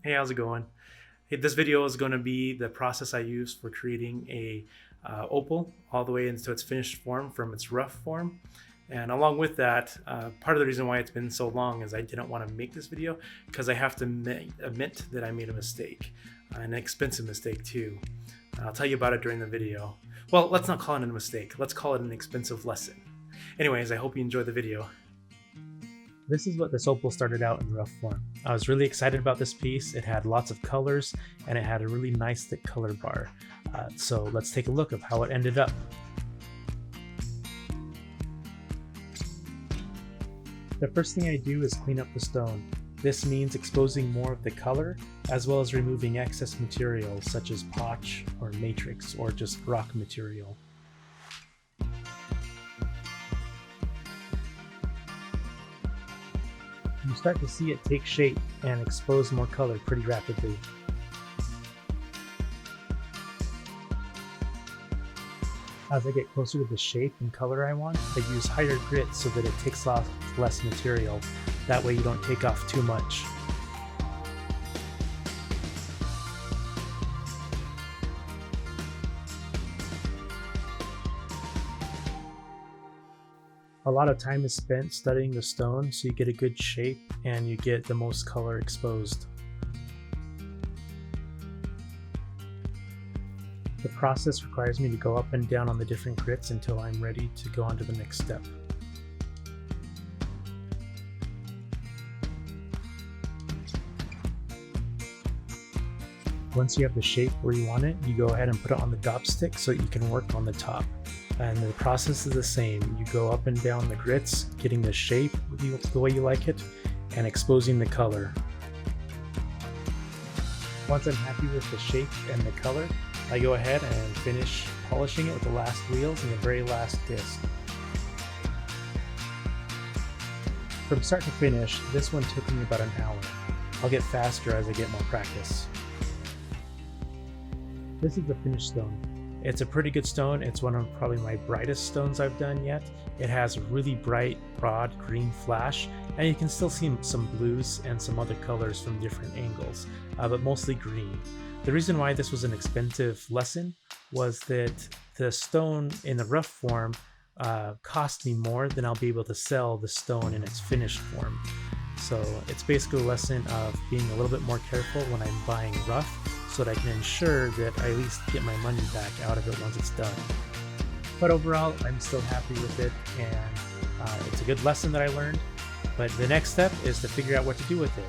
Hey, how's it going? Hey, this video is going to be the process I use for creating a opal all the way into its finished form from its rough form. And along with that, part of the reason why it's been so long is I didn't want to make this video because I have to admit that I made a mistake, an expensive mistake too. I'll tell you about it during the video. Well, let's not call it a mistake. Let's call it an expensive lesson. Anyways, I hope you enjoy the video. This is what this opal started out in rough form. I was really excited about this piece. It had lots of colors and it had a really nice thick color bar. So let's take a look of how it ended up. The first thing I do is clean up the stone. This means exposing more of the color as well as removing excess material such as potch or matrix or just rock material. You start to see it take shape and expose more color pretty rapidly. As I get closer to the shape and color I want, I use higher grit so that it takes off less material. That way you don't take off too much. A lot of time is spent studying the stone so you get a good shape and you get the most color exposed. The process requires me to go up and down on the different grits until I'm ready to go on to the next step. Once you have the shape where you want it, you go ahead and put it on the dopstick so you can work on the top. And the process is the same. You go up and down the grits, getting the shape the way you like it, and exposing the color. Once I'm happy with the shape and the color, I go ahead and finish polishing it with the last wheels and the very last disc. From start to finish, this one took me about an hour. I'll get faster as I get more practice. This is the finished stone. It's a pretty good stone. It's one of probably my brightest stones I've done yet. It has a really bright, broad green flash, and you can still see some blues and some other colors from different angles, but mostly green. The reason why this was an expensive lesson was that the stone in the rough form cost me more than I'll be able to sell the stone in its finished form. So it's basically a lesson of being a little bit more careful when I'm buying rough, so that I can ensure that I at least get my money back out of it once it's done. But overall, I'm still happy with it, and it's a good lesson that I learned. But the next step is to figure out what to do with it.